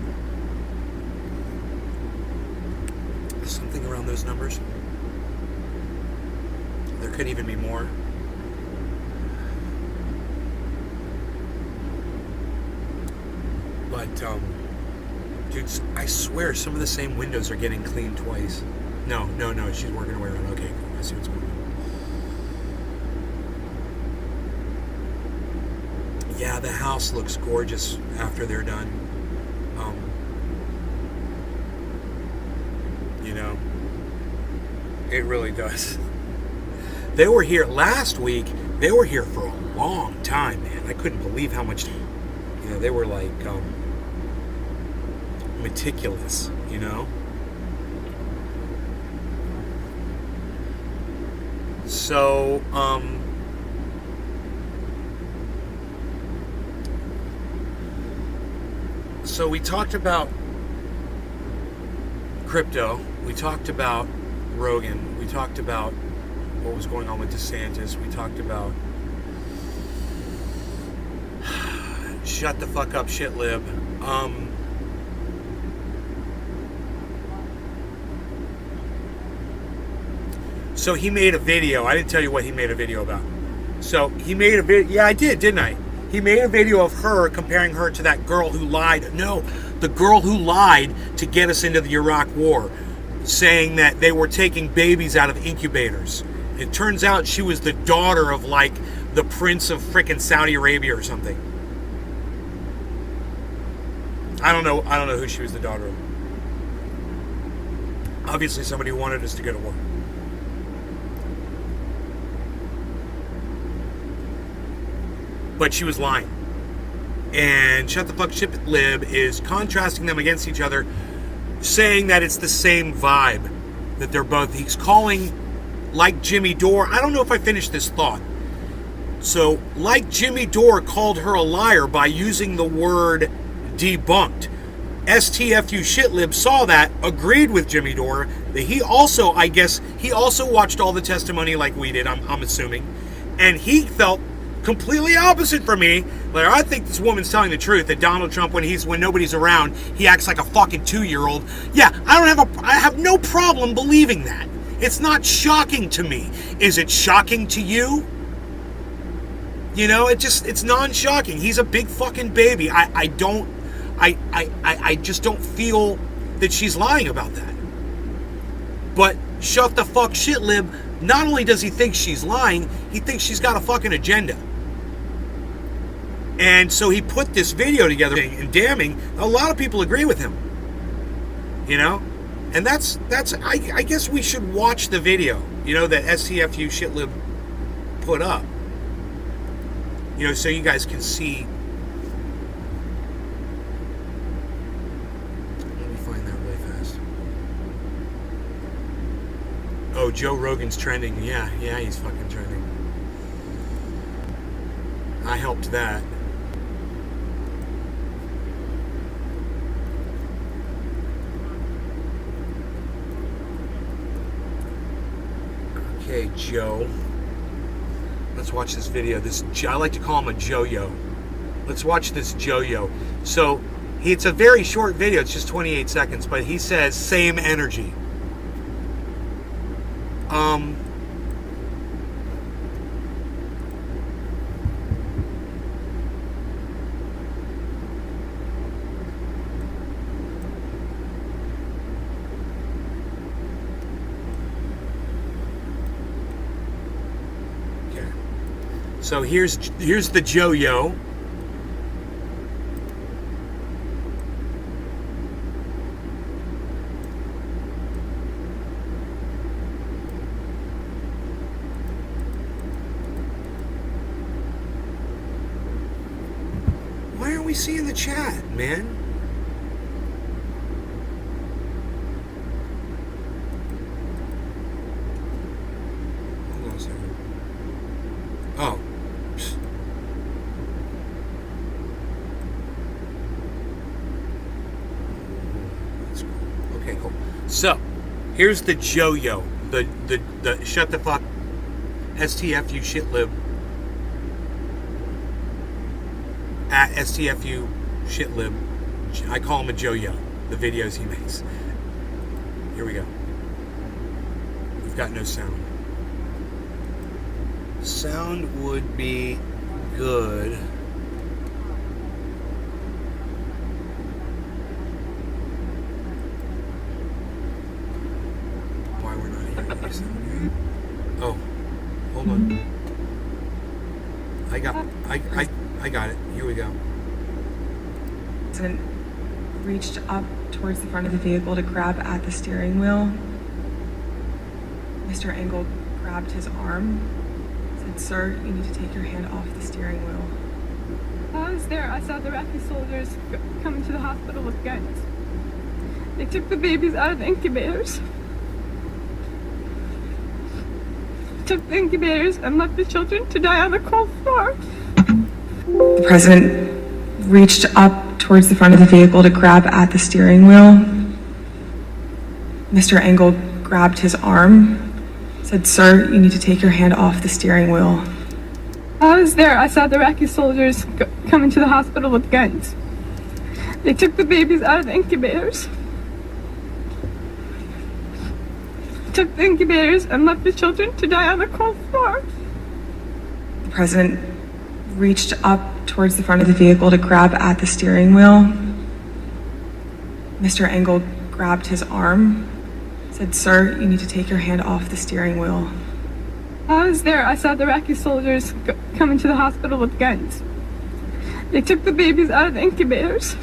Something around those numbers. There could even be more. But, dudes, I swear some of the same windows are getting cleaned twice. No, she's working her way around. Okay, cool. I see what's going on. Yeah, the house looks gorgeous after they're done. You know, it really does. They were here last week. They were here for a long time, man. I couldn't believe how much, you know, they were like, meticulous, you know? So, so we talked about crypto, we talked about Rogan, we talked about what was going on with DeSantis, we talked about shut the fuck up, shit lib. So he made a video. I didn't tell you what he made a video about. So he made a video. Yeah, I did, didn't I? He made a video of her comparing her to that girl who lied. No, the girl who lied to get us into the Iraq War, saying that they were taking babies out of incubators. It turns out she was the daughter of like the prince of frickin' Saudi Arabia or something. I don't know who she was the daughter of. Obviously somebody who wanted us to go to war. But she was lying. And Shut the Fuck Shit Lib is contrasting them against each other, saying that it's the same vibe, that they're both, he's calling, like Jimmy Dore, I don't know if I finished this thought. So, like Jimmy Dore called her a liar by using the word debunked. STFU Shitlib saw that, agreed with Jimmy Dore, that he also, I guess, he also watched all the testimony like we did, I'm assuming, and he felt completely opposite from me. Like, I think this woman's telling the truth, that Donald Trump, when nobody's around, he acts like a fucking 2-year-old. Yeah, I have no problem believing that. It's not shocking to me. Is it shocking to you? You know, it's non-shocking. He's a big fucking baby. I just don't feel that she's lying about that. But Shut the Fuck Shit Lib, not only does he think she's lying, he thinks she's got a fucking agenda. And so he put this video together and damning. A lot of people agree with him. You know? And that's I guess we should watch the video, you know, that STFU Shitlib put up. You know, so you guys can see. Let me find that really fast. Oh, Joe Rogan's trending. Yeah, he's fucking trending. I helped that. Okay, Joe. Let's watch this video. I like to call him a Joe-Yo. Let's watch this Joe-Yo. So, it's a very short video. It's just 28 seconds, but he says same energy. Okay. So here's the Joe-Yo. Why aren't we seeing the chat, man? Hold on a second. Oh. That's cool. Okay, cool. So, here's the Joe-Yo. The shut the fuck STFU shitlib. At STFU shitlib. I call him a Joe-Yo. The videos he makes. Here we go. We've got no sound. Sound would be good. Why we're not hearing any sound? Oh, hold on. I got it. Here we go. And reached up towards the front of the vehicle to grab at the steering wheel. Mr. Engel grabbed his arm, said, "Sir, you need to take your hand off the steering wheel." I was there. I saw the Iraqi soldiers coming to the hospital with guns. They took the babies out of the incubators. Took the incubators and left the children to die on the cold floor. The president reached up towards the front of the vehicle to grab at the steering wheel. Mr. Engel grabbed his arm, said, "Sir, you need to take your hand off the steering wheel." I was there. I saw the Iraqi soldiers coming to the hospital with guns. They took the babies out of the incubators. Took the incubators and left the children to die on the cold floor. The president reached up towards the front of the vehicle to grab at the steering wheel. Mr. Engel grabbed his arm, said, "Sir, you need to take your hand off the steering wheel." I was there. I saw the Iraqi soldiers coming to the hospital with guns. They took the babies out of the incubators.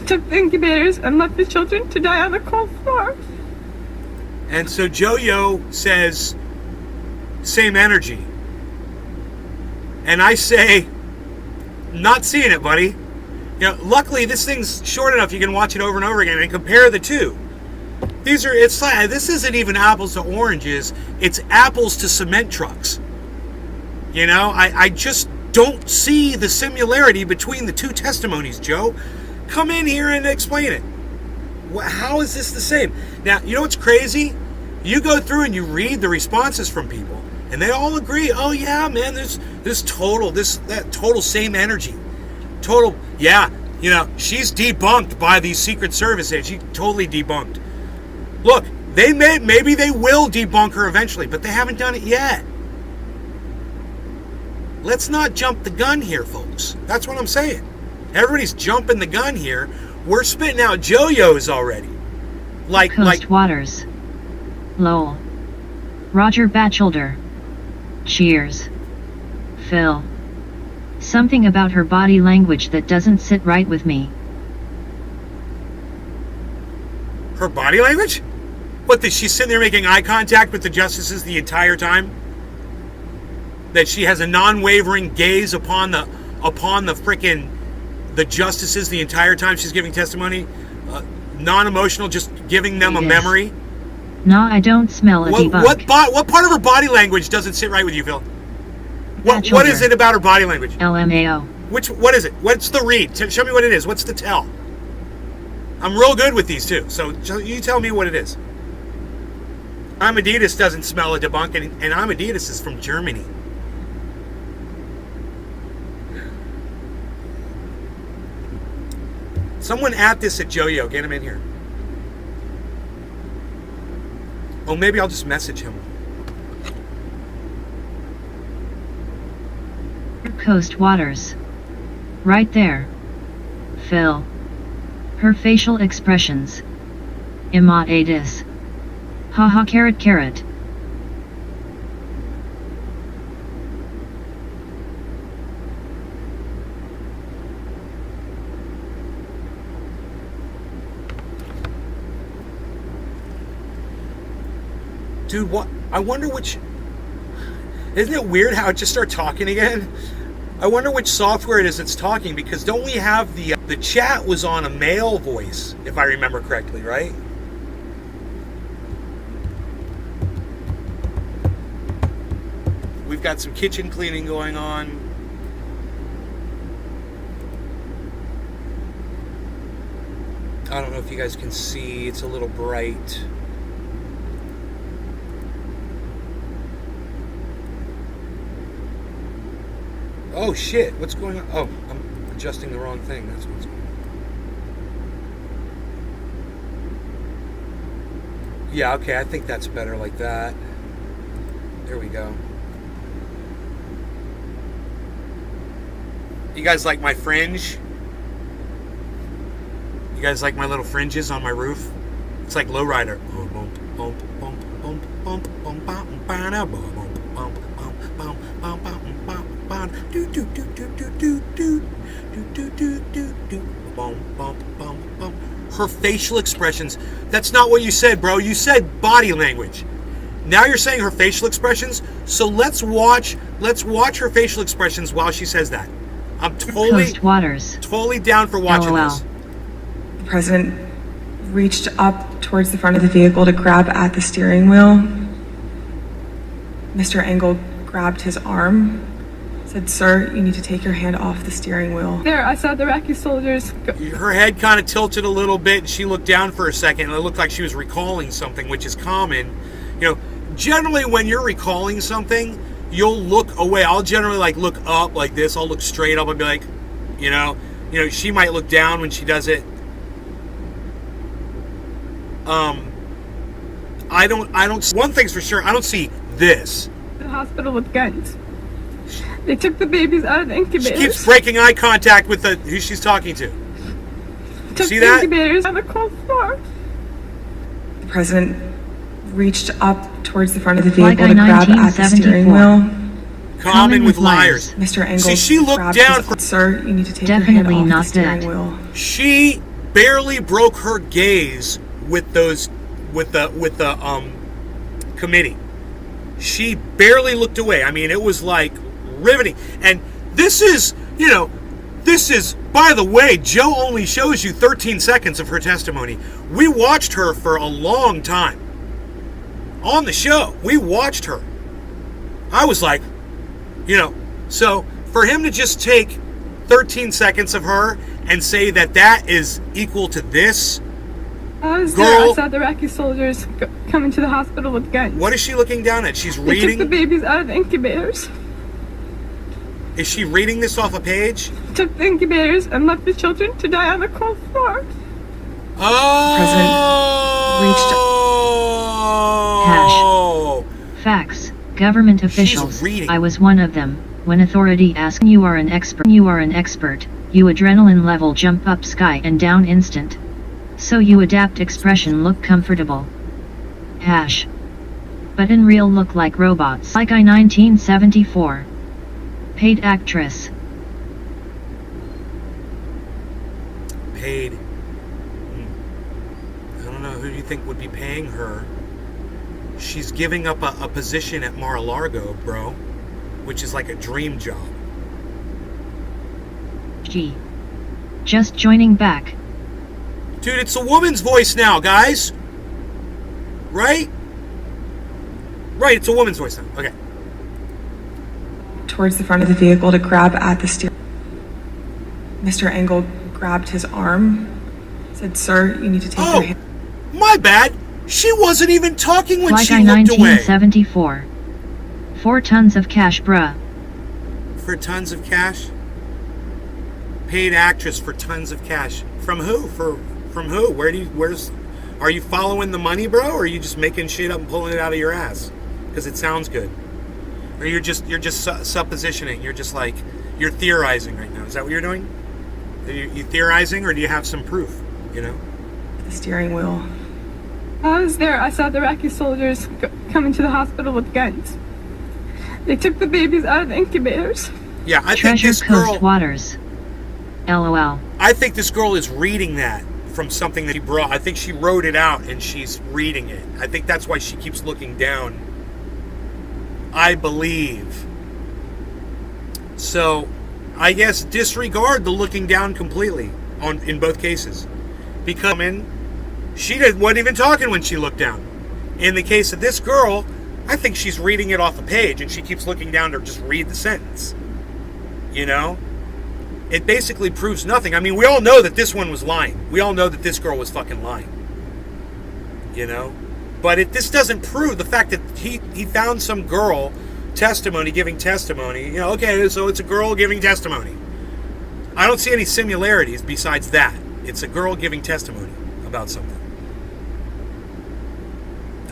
Took the incubators and left the children to die on the cold floor. And so Joe-Yo says, same energy. And I say, not seeing it, buddy. You know, luckily this thing's short enough you can watch it over and over again and compare the two. This isn't even apples to oranges, it's apples to cement trucks. You know, I just don't see the similarity between the two testimonies, Joe. Come in here and explain it. How is this the same? Now, you know what's crazy? You go through and you read the responses from people, and they all agree, oh yeah, man, there's total same energy. Total, yeah, you know, she's debunked by the Secret Service. She totally debunked. Look, maybe they will debunk her eventually, but they haven't done it yet. Let's not jump the gun here, folks. That's what I'm saying. Everybody's jumping the gun here. We're spitting out Joe-Yos already. Coast Waters. Lowell. Roger Batchelder. Cheers. Phil. Something about her body language that doesn't sit right with me. Her body language? What, that she's sitting there making eye contact with the justices the entire time? That she has a non-wavering gaze upon the frickin' the justices the entire time she's giving testimony? Non-emotional, just giving them a memory? No, I don't smell a debunk. What part of her body language doesn't sit right with you, Phil? Batchelder. What is it about her body language? LMAO. What is it? What's the read? Show me what it is. What's the tell? I'm real good with these too, so you tell me what it is. I'm Adidas doesn't smell a debunk, and I'm Adidas is from Germany. Someone at this at Joyo, get him in here. Oh, maybe I'll just message him. Coast Waters. Right there. Phil. Her facial expressions. Ima Adis. Haha carrot carrot. Dude, what? I wonder which... Isn't it weird how it just started talking again? I wonder which software it is that's talking, because don't we have the chat was on a male voice, if I remember correctly, right? We've got some kitchen cleaning going on. I don't know if you guys can see, it's a little bright. Oh shit, what's going on? Oh, I'm adjusting the wrong thing. That's what's going on. Yeah, okay, I think that's better like that. There we go. You guys like my fringe? You guys like my little fringes on my roof? It's like lowrider. Her facial expressions. That's not what you said, bro. You said body language. Now you're saying her facial expressions. So let's watch her facial expressions while she says that. I'm totally down for watching this. The president reached up towards the front of the vehicle to grab at the steering wheel. Mr. Engel grabbed his arm, said, "Sir, you need to take your hand off the steering wheel." There, I saw the Iraqi soldiers. Her head kind of tilted a little bit, and she looked down for a second, and it looked like she was recalling something, which is common. You know, generally when you're recalling something, you'll look away. I'll generally like look up like this. I'll look straight up and be like, you know, she might look down when she does it. I don't. One thing's for sure, I don't see this. The hospital with guns. They took the babies out of the incubators. She keeps breaking eye contact with who she's talking to. Took See the that? incubators on the cold floor. The president reached up towards the front of the vehicle to grab at the steering wheel. Common with liars. Mr. Engel, See, she looked down for... Sir, you need to take your hand off the steering wheel. She barely broke her gaze with the committee. She barely looked away. I mean, it was like riveting. And this is, by the way, Joe only shows you 13 seconds of her testimony. We watched her for a long time. On the show, we watched her. I was like, so for him to just take 13 seconds of her and say that is equal to this, I was there. I saw the Iraqi soldiers coming to the hospital with guns. What is she looking down at? She's reading. They took the babies out of the incubators. Is she reading this off a page? Took the incubators and left the children to die on the cold floor. Oh! Hash. Facts. Government officials. I was one of them. When authority asks you are an expert, you adrenaline level jump up sky and down instant. So you adapt expression look comfortable. Hash. But in real look like robots. Like I 1974. Paid actress. Paid. I don't know, who do you think would be paying her? She's giving up a position at Mar-a-Lago, bro. Which is like a dream job. Gee. Just joining back. Dude, it's a woman's voice now, guys. Right? Right, it's a woman's voice now. Okay. towards the front of the vehicle to grab at the steering. Mr. Engel grabbed his arm, said, "Sir, you need to take your hand." My bad. She wasn't even talking when Fly she Guy looked away. 1974. 4 tons of cash, bruh. For tons of cash? Paid actress for tons of cash. From who? From who? Are you following the money, bro? Or are you just making shit up and pulling it out of your ass? Because it sounds good. Or you're just suppositioning. You're just like, you're theorizing right now. Is that what you're doing? Are you theorizing, or do you have some proof? You know? The steering wheel. I was there. I saw the Iraqi soldiers come into the hospital with guns. They took the babies out of the incubators. Yeah, I think Treasure this Coast girl... Waters. LOL. I think this girl is reading that from something that he brought. I think she wrote it out and she's reading it. I think that's why she keeps looking down. I believe. So, I guess disregard the looking down completely in both cases. Because she wasn't even talking when she looked down. In the case of this girl, I think she's reading it off a page and she keeps looking down to just read the sentence. You know? It basically proves nothing. I mean, we all know that this one was lying. We all know that this girl was fucking lying. You know? But this doesn't prove the fact that he found some girl giving testimony. You know, okay, so it's a girl giving testimony. I don't see any similarities besides that. It's a girl giving testimony about something.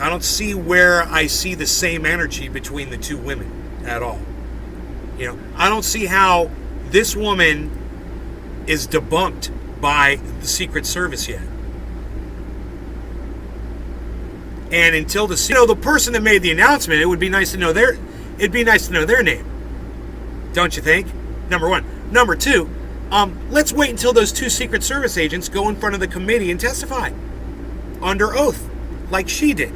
I don't see where I see the same energy between the two women at all. You know, I don't see how this woman is debunked by the Secret Service yet. And until the person that made the announcement, it would be nice to know their name. Don't you think? Number one. Number two, let's wait until those 2 Secret Service agents go in front of the committee and testify under oath, like she did.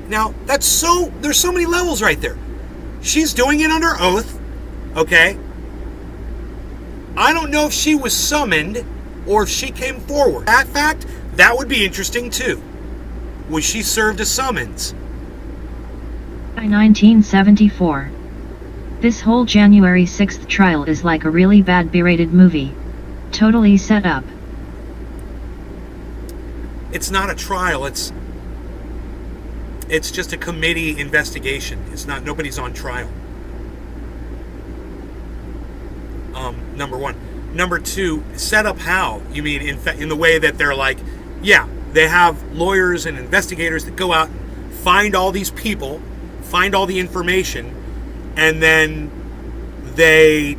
Now, there's so many levels right there. She's doing it under oath, okay? I don't know if she was summoned or if she came forward. That fact, that would be interesting too. Was she served a summons? 1974. This whole January 6th trial is like a really bad B-rated movie. Totally set up. It's not a trial, it's just a committee investigation. Nobody's on trial. Number one. Number two, set up how? You mean in the way that they're like, yeah, they have lawyers and investigators that go out and find all these people, find all the information, and then they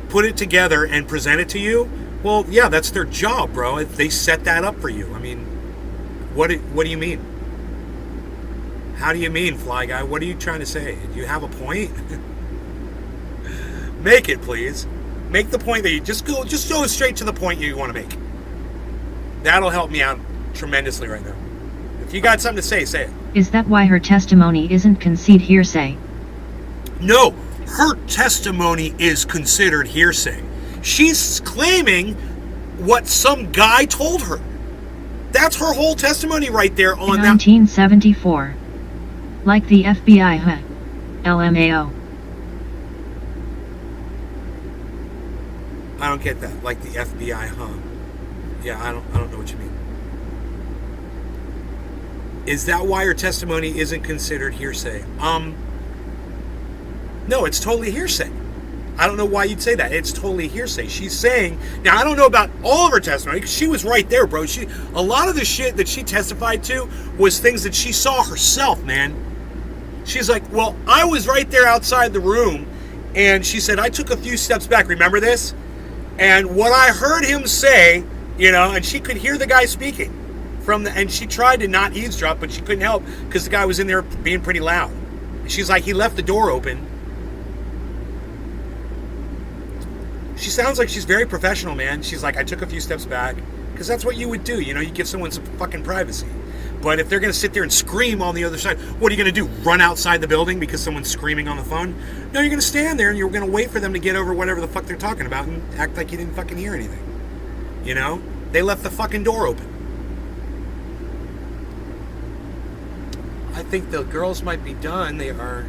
put it together and present it to you? Well, yeah, that's their job, bro. They set that up for you. I mean, what do you mean? How do you mean, Fly Guy? What are you trying to say? Do you have a point? Make it, please. Make the point that you just go straight to the point you want to make. That'll help me out tremendously right now. If you got something to say it. Is that why her testimony isn't considered hearsay? No, her testimony is considered hearsay. She's claiming what some guy told her. That's her whole testimony right there on 1974. Like the FBI, huh? LMAO. I don't get that. Like the FBI, huh? Yeah, I don't know what you mean. Is that why her testimony isn't considered hearsay? No, it's totally hearsay. I don't know why you'd say that. It's totally hearsay. She's saying, now I don't know about all of her testimony, because she was right there, bro. A lot of the shit that she testified to was things that she saw herself, man. She's like, well, I was right there outside the room, and she said, I took a few steps back. Remember this? And what I heard him say, and she could hear the guy speaking and she tried to not eavesdrop, but she couldn't help because the guy was in there being pretty loud. And she's like, he left the door open. She sounds like she's very professional, man. She's like, I took a few steps back, because that's what you would do. You give someone some fucking privacy. But if they're going to sit there and scream on the other side, what are you going to do? Run outside the building because someone's screaming on the phone? No, you're going to stand there and you're going to wait for them to get over whatever the fuck they're talking about and act like you didn't fucking hear anything. They left the fucking door open. I think the girls might be done. They are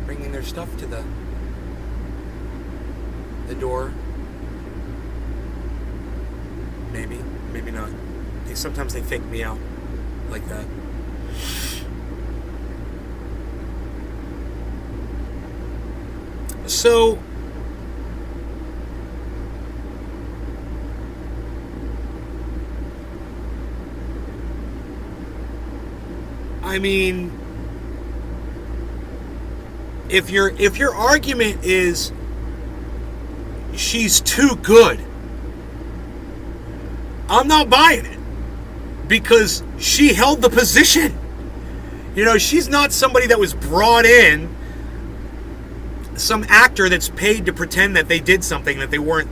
bringing their stuff to the the door. Maybe, maybe not. Sometimes they fake me out like that. So, I mean, if your argument is she's too good, I'm not buying it, because she held the position. You know, she's not somebody that was brought in, some actor that's paid to pretend that they did something that they weren't,